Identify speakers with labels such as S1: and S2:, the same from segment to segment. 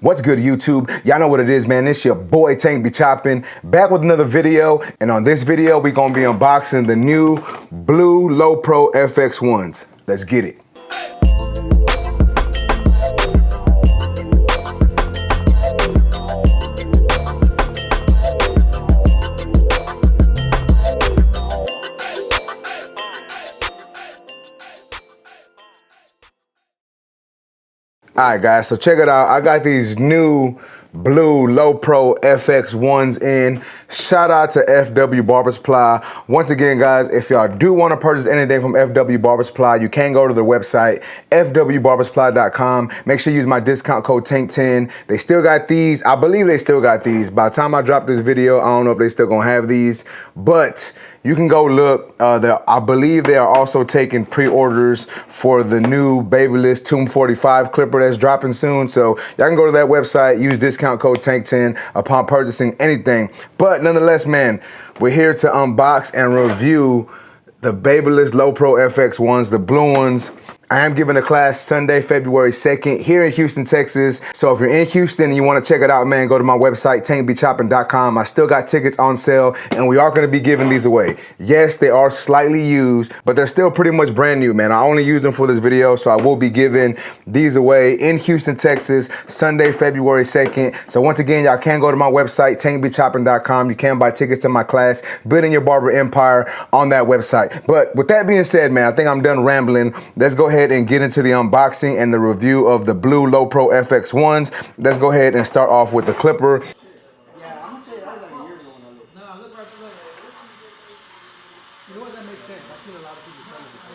S1: What's good, YouTube? Y'all know what it is, man. It's your boy Tank be chopping, back with another video. And on this video, we're gonna be unboxing the new blue Low Pro FX1s. Let's get it. All right, guys, so check it out. I got these new blue Low Pro FX1s in. Shout out to FW Barber Supply. Once again, guys, if y'all do want to purchase anything from FW Barber Supply, you can go to their website, fwbarbersupply.com. Make sure you use my discount code TANK10. They still got these. I believe they still got these. By the time I drop this video, I don't know if they still gonna have these, but you can go look. I believe they are also taking pre-orders for the new Babyliss Tomb 45 clipper that's dropping soon. So y'all can go to that website, use discount code TANK10 upon purchasing anything. But nonetheless, man, we're here to unbox and review the Babyliss Low Pro FX1s, the blue ones. I am giving a class Sunday, February 2nd here in Houston, Texas. So if you're in Houston and you want to check it out, man, go to my website, tankbechopping.com. I still got tickets on sale and we are going to be giving these away. Yes, they are slightly used, but they're still pretty much brand new, man. I only used them for this video, so I will be giving these away in Houston, Texas, Sunday, February 2nd. So once again, y'all can go to my website, tankbechopping.com. You can buy tickets to my class, Building Your Barber Empire, on that website. But with that being said, man, I think I'm done rambling. Let's go ahead and get into the unboxing and the review of the blue Low Pro FX1s. Let's go ahead and start off with the clipper.
S2: Yeah, I'm gonna say that was like a year ago when I looked. No, look right below. You know what? That makes sense. I've seen a lot of people selling it.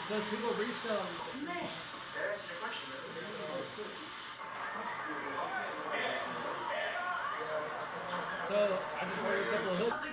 S2: Because people resell. Man, that's the question. So I just ordered a couple of hooks.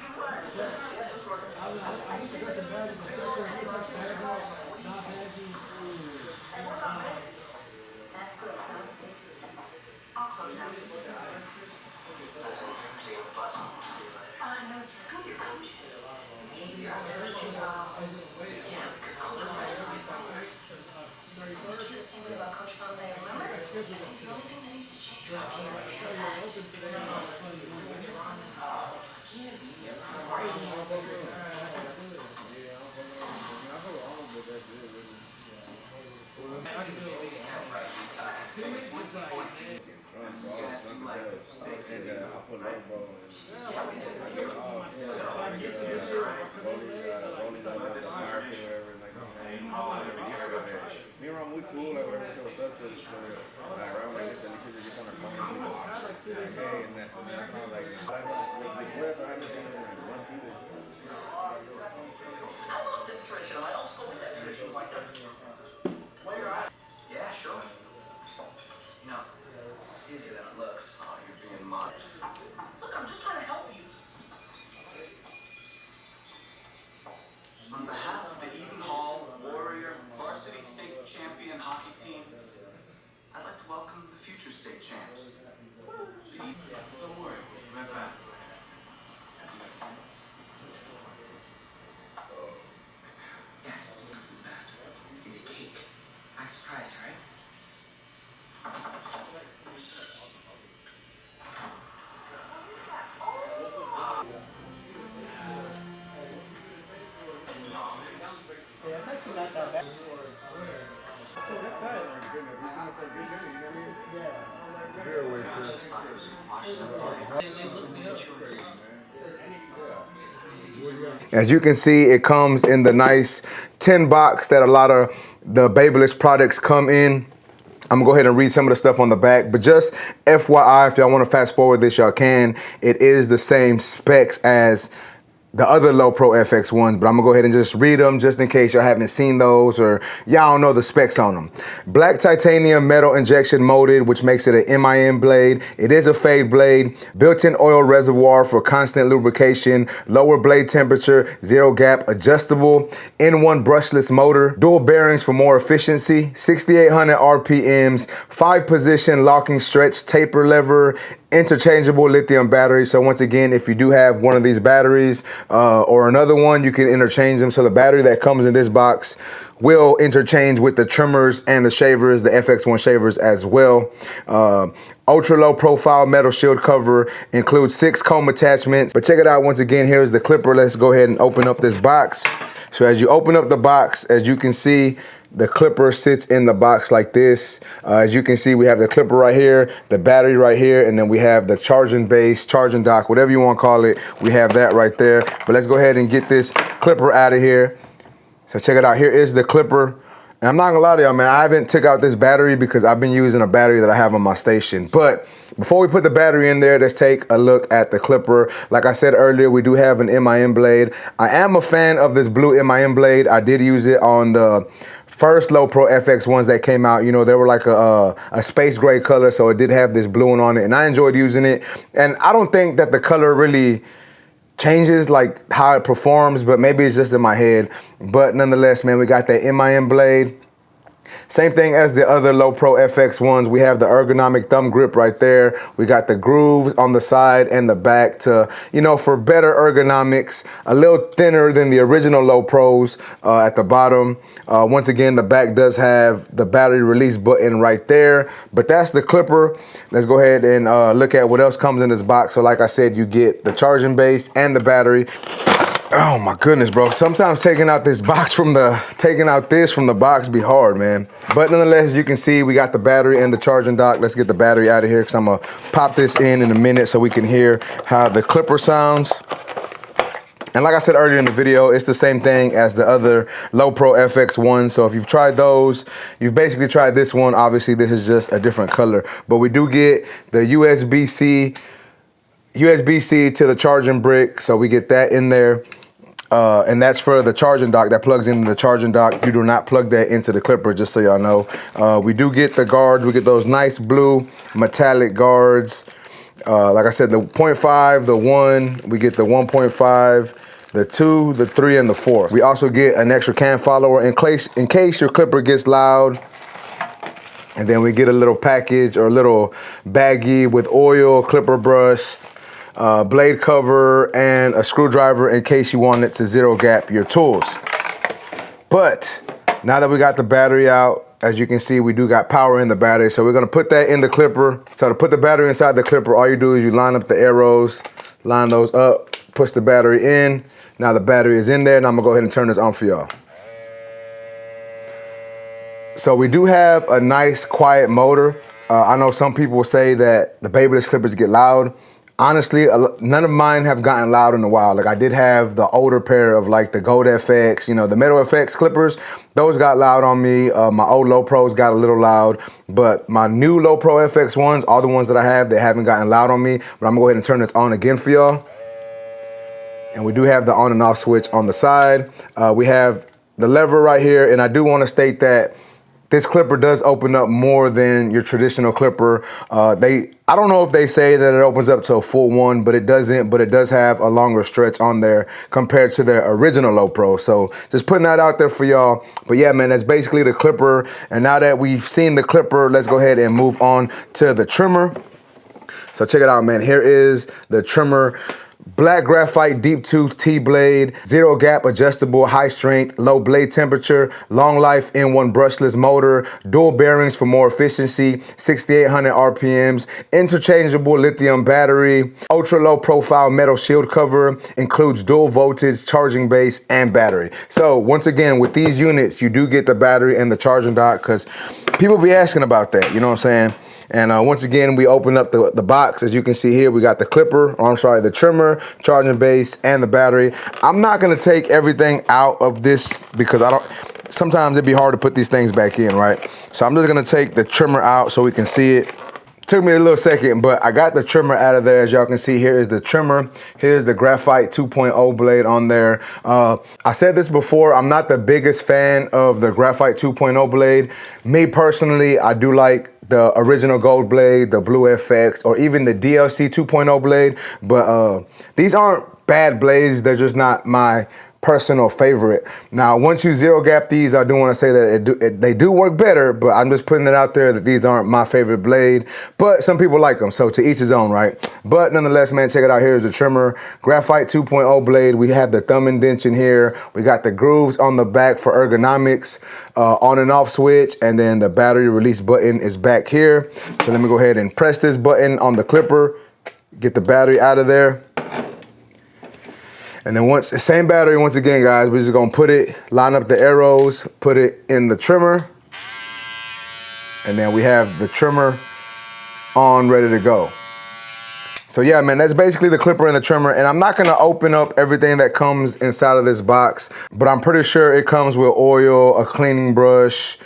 S3: Yeah, sure. No, it's easier than it looks. Oh, you're being modest. Look, I'm just trying to help you. On behalf of the Eden Hall Warrior Varsity State Champion Hockey Team, I'd like to welcome the future state champs. Don't worry, right back. Yes, it's a cake. I surprised her, right?
S2: Yeah, it's actually not that bad. So that's tight.
S1: As you can see, it comes in the nice tin box that a lot of the Babyliss products come in. I'm gonna go ahead and read some of the stuff on the back, but just FYI, if y'all wanna fast forward this, y'all can. It is the same specs as the other Low Pro FX1s, but I'm gonna go ahead and just read them just in case y'all haven't seen those or y'all don't know the specs on them. Black titanium metal injection molded, which makes it an MIM blade. It is a fade blade. Built-in oil reservoir for constant lubrication. Lower blade temperature, zero gap, adjustable. N1 brushless motor. Dual bearings for more efficiency. 6,800 RPMs. 5-position locking stretch taper lever. interchangeable lithium battery. So once again, if you do have one of these batteries or another one, you can interchange them. So the battery that comes in this box will interchange with the trimmers and the shavers, the FX1 shavers as well. Ultra low profile metal shield cover, includes 6 comb attachments. But check it out once again, here's the clipper. Let's go ahead and open up this box. So as you open up the box, as you can see, the clipper sits in the box like this. As you can see, we have the clipper right here, the battery right here, and then we have the charging base, charging dock, whatever you want to call it. We have that right there. But let's go ahead and get this clipper out of here. So check it out. Here is the clipper. And I'm not gonna lie to y'all, man, I haven't took out this battery because I've been using a battery that I have on my station. But before we put the battery in there, let's take a look at the clipper. Like I said earlier, we do have an MIM blade. I am a fan of this blue MIM blade. I did use it on the first Low Pro FX ones that came out. You know, they were like a space gray color, so it did have this blue one on it, and I enjoyed using it. And I don't think that the color really changes like how it performs, but maybe it's just in my head. But nonetheless, man, we got that MIM blade. Same thing as the other Low Pro FX ones. We have the ergonomic thumb grip right there. We got the grooves on the side and the back to, you know, for better ergonomics. A little thinner than the original Low Pros at the bottom. Once again, the back does have the battery release button right there. But that's the clipper. Let's go ahead and look at what else comes in this box. So like I said, you get the charging base and the battery. Oh my goodness, bro. Sometimes taking out this from the box be hard, man. But nonetheless, as you can see, we got the battery and the charging dock. Let's get the battery out of here because I'm gonna pop this in a minute so we can hear how the clipper sounds. And like I said earlier in the video, it's the same thing as the other Low Pro FX1. So if you've tried those, you've basically tried this one. Obviously, this is just a different color. But we do get the USB-C to the charging brick. So we get that in there. And that's for the charging dock that plugs into the charging dock. You do not plug that into the clipper, just so y'all know. We do get the guards. We get those nice blue metallic guards. Like I said, the 0.5, the 1, we get the 1.5, the 2, the 3, and the 4. We also get an extra can follower in case your clipper gets loud. And then we get a little package or a little baggie with oil, clipper brush, blade cover, and a screwdriver in case you wanted to zero gap your tools. But now that we got the battery out, as you can see, we do got power in the battery. So we're gonna put that in the clipper. So to put the battery inside the clipper, all you do is you line up the arrows, line those up, push the battery in. Now the battery is in there, and I'm gonna go ahead and turn this on for y'all. So we do have a nice quiet motor. I know some people will say that the Babyliss clippers get loud. Honestly, none of mine have gotten loud in a while. Like I did have the older pair of like the Gold FX, you know, the Metal FX clippers. Those got loud on me. My old Low Pros got a little loud, but my new Low Pro FX ones, all the ones that I have, they haven't gotten loud on me. But I'm gonna go ahead and turn this on again for y'all. And we do have the on and off switch on the side. We have the lever right here, and I do want to state that this clipper does open up more than your traditional clipper. I don't know if they say that it opens up to a full 1, but it doesn't, but it does have a longer stretch on there compared to their original Low Pro. So just putting that out there for y'all. But yeah, man, that's basically the clipper. And now that we've seen the clipper, let's go ahead and move on to the trimmer. So check it out, man. Here is the trimmer. Black graphite deep tooth T-blade, zero gap adjustable, high strength, low blade temperature, long life in-one brushless motor, dual bearings for more efficiency, 6,800 RPMs, interchangeable lithium battery, ultra low profile metal shield cover, includes dual voltage, charging base, and battery. So once again, with these units, you do get the battery and the charging dock because people be asking about that, you know what I'm saying? And once again, we open up the box. As you can see here, we got the clipper, or I'm sorry, the trimmer, charging base, and the battery. I'm not gonna take everything out of this because sometimes it'd be hard to put these things back in, right? So I'm just gonna take the trimmer out so we can see it. Took me a little second, but I got the trimmer out of there. As y'all can see, here is the trimmer. Here's the Graphite 2.0 blade on there. I said this before, I'm not the biggest fan of the Graphite 2.0 blade. Me personally, I do like the original gold blade, the blue FX, or even the DLC 2.0 blade. But these aren't bad blades. They're just not my personal favorite. Now, once you zero gap these, I do want to say that they do work better, but I'm just putting it out there that these aren't my favorite blade, but some people like them, so to each his own, right? But nonetheless, man, check it out. Here's the trimmer, Graphite 2.0 blade. We have the thumb indention here. We got the grooves on the back for ergonomics, on and off switch, and then the battery release button is back here. So let me go ahead and press this button on the clipper, get the battery out of there. And then once, the same battery, once again, guys, we're just gonna put it, line up the arrows, put it in the trimmer, and then we have the trimmer on, ready to go. So yeah, man, that's basically the clipper and the trimmer. And I'm not gonna open up everything that comes inside of this box, but I'm pretty sure it comes with oil, a cleaning brush,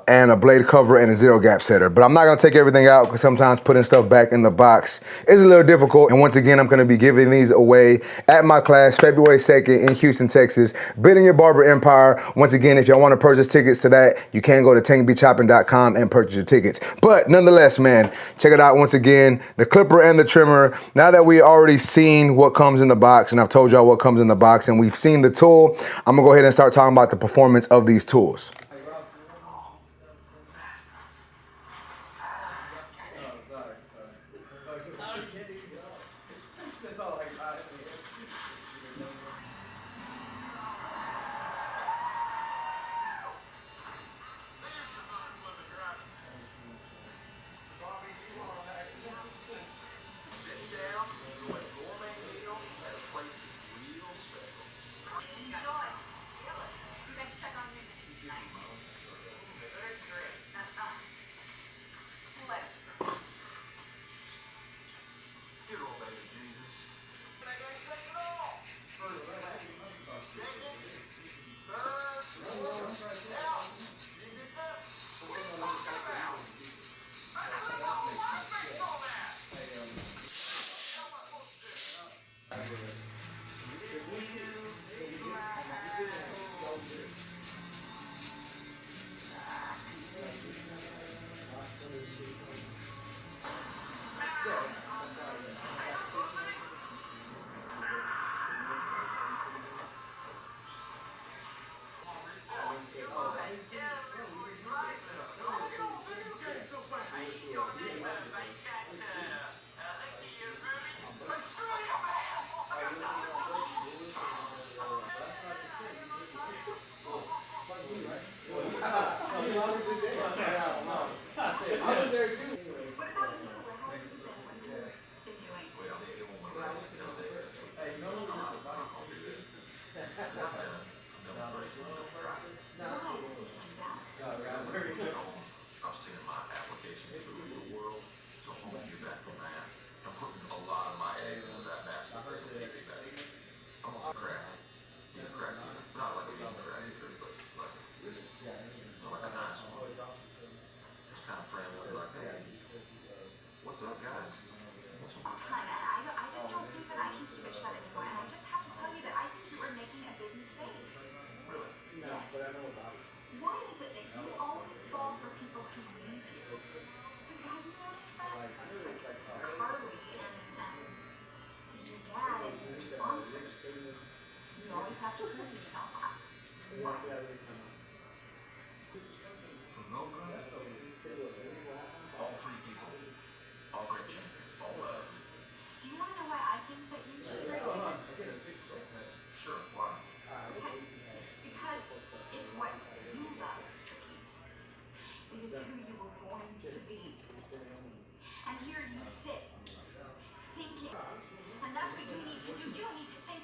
S1: and a blade cover and a zero gap setter. But I'm not gonna take everything out because sometimes putting stuff back in the box is a little difficult. And once again, I'm gonna be giving these away at my class February 2nd in Houston, Texas. Building Your Barber Empire. Once again, if y'all wanna purchase tickets to that, you can go to tankbechopping.com and purchase your tickets. But nonetheless, man, check it out once again, the clipper and the trimmer. Now that we already seen what comes in the box, and I've told y'all what comes in the box, and we've seen the tool, I'm gonna go ahead and start talking about the performance of these tools.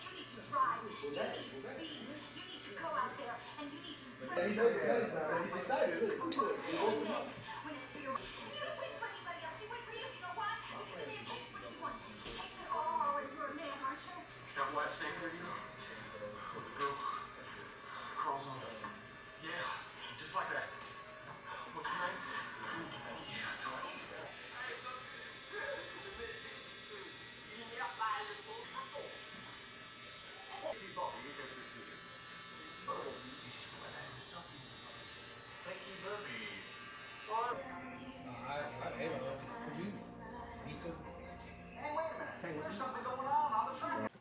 S4: You need to drive, you need speed, you need to go out there and you need to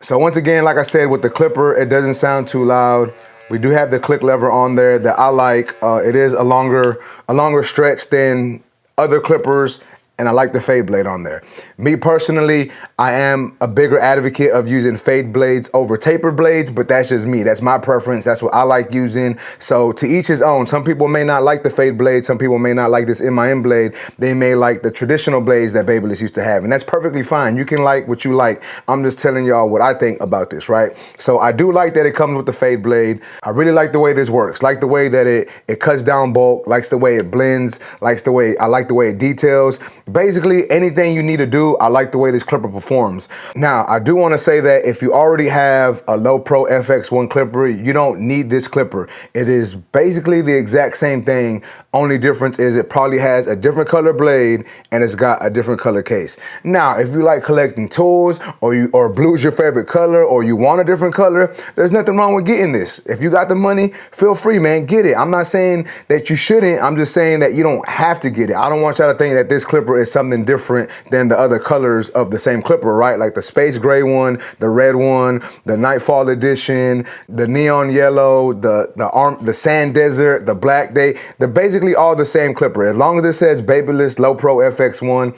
S1: So once again, like I said, with the clipper, it doesn't sound too loud. We do have the click lever on there that I like. It is a longer stretch than other clippers, and I like the fade blade on there. Me personally, I am a bigger advocate of using fade blades over tapered blades, but that's just me. That's my preference. That's what I like using. So to each his own. Some people may not like the fade blade. Some people may not like this MIM blade. They may like the traditional blades that Babyliss used to have, and that's perfectly fine. You can like what you like. I'm just telling y'all what I think about this, right? So I do like that it comes with the fade blade. I really like the way this works. Like the way that it cuts down bulk, likes the way it blends, I like the way it details. Basically, anything you need to do, I like the way this clipper performs. Now, I do want to say that if you already have a Low Pro FX1 clipper, you don't need this clipper. It is basically the exact same thing. Only difference is it probably has a different color blade and it's got a different color case. Now, if you like collecting tools or blue's your favorite color or you want a different color, there's nothing wrong with getting this. If you got the money, feel free, man, get it. I'm not saying that you shouldn't. I'm just saying that you don't have to get it. I don't want y'all to think that this clipper is something different than the other colors of the same clipper, right? Like the space gray one, the red one, the nightfall edition, the neon yellow, the sand desert, the black. They're basically all the same clipper. As long as it says Babyliss Low Pro FX1,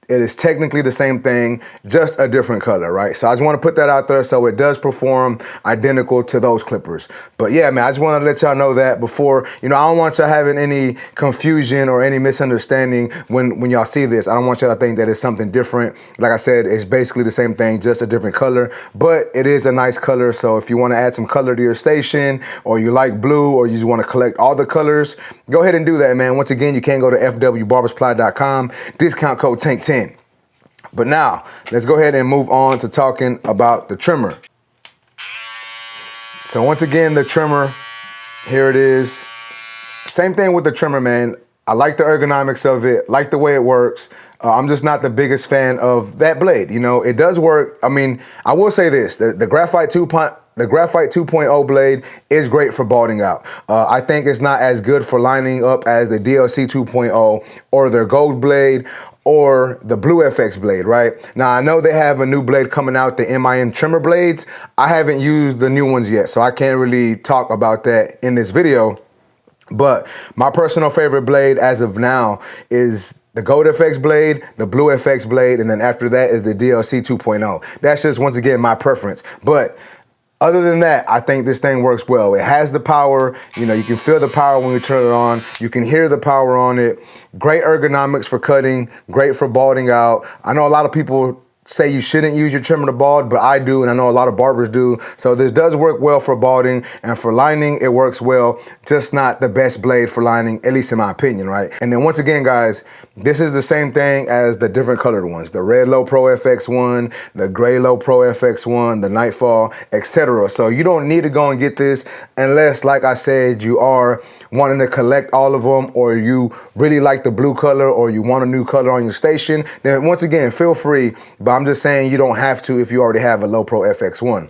S1: it is technically the same thing, just a different color, right? So I just want to put that out there so it does perform identical to those clippers. But yeah, man, I just wanted to let y'all know that before, I don't want y'all having any confusion or any misunderstanding when y'all see this. I don't want y'all to think that it's something different. Like I said, it's basically the same thing, just a different color, but it is a nice color. So if you want to add some color to your station, or you like blue, or you just want to collect all the colors, go ahead and do that, man. Once again, you can go to fwbarbersupply.com, discount code TANK10. But now, let's go ahead and move on to talking about the trimmer. So once again, the trimmer, here it is. Same thing with the trimmer, man. I like the ergonomics of it, like the way it works. I'm just not the biggest fan of that blade. It does work. I mean, I will say this, the Graphite 2.0 blade is great for balding out. I think it's not as good for lining up as the DLC 2.0 or their gold blade or the Blue FX blade, right? Now, I know they have a new blade coming out, the MIM trimmer blades. I haven't used the new ones yet, so I can't really talk about that in this video. But my personal favorite blade as of now is the Gold FX blade, the Blue FX blade, and then after that is the DLC 2.0. That's just, once again, my preference. But other than that, I think this thing works well. It has the power. You can feel the power when you turn it on. You can hear the power on it. Great ergonomics for cutting, great for balding out. I know a lot of people say you shouldn't use your trimmer to bald, but I do, and I know a lot of barbers do. So this does work well for balding, and for lining, it works well, just not the best blade for lining, at least in my opinion, right? And then once again, guys, this is the same thing as the different colored ones, the red Low Pro FX1, the gray Low Pro FX1, the Nightfall, etc. So you don't need to go and get this unless, like I said, you are wanting to collect all of them, or you really like the blue color, or you want a new color on your station. Then once again, feel free, but I'm just saying you don't have to if you already have a Low Pro FX1.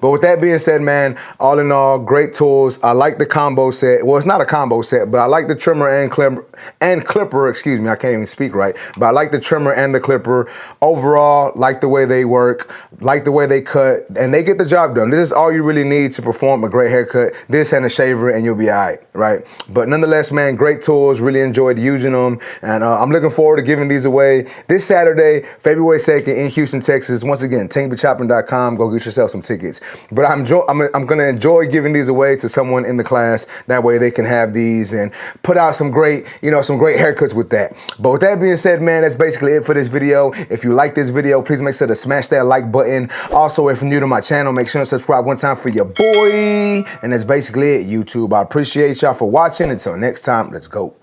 S1: But with that being said, man, all in all, great tools. I like the combo set. Well, it's not a combo set, but I like the trimmer and clipper, excuse me, I can't even speak right. But I like the trimmer and the clipper. Overall, like the way they work, like the way they cut, and they get the job done. This is all you really need to perform a great haircut. This and a shaver, and you'll be all right, right? But nonetheless, man, great tools. Really enjoyed using them. And I'm looking forward to giving these away this Saturday, February 2nd in Houston, Texas. Once again, tankbechopping.com. Go get yourself some tickets. But I'm going to enjoy giving these away to someone in the class. That way they can have these and put out some great, some great haircuts with that. But with that being said, man, that's basically it for this video. If you like this video, please make sure to smash that like button. Also, if you're new to my channel, make sure to subscribe one time for your boy. And that's basically it, YouTube. I appreciate y'all for watching. Until next time, let's go.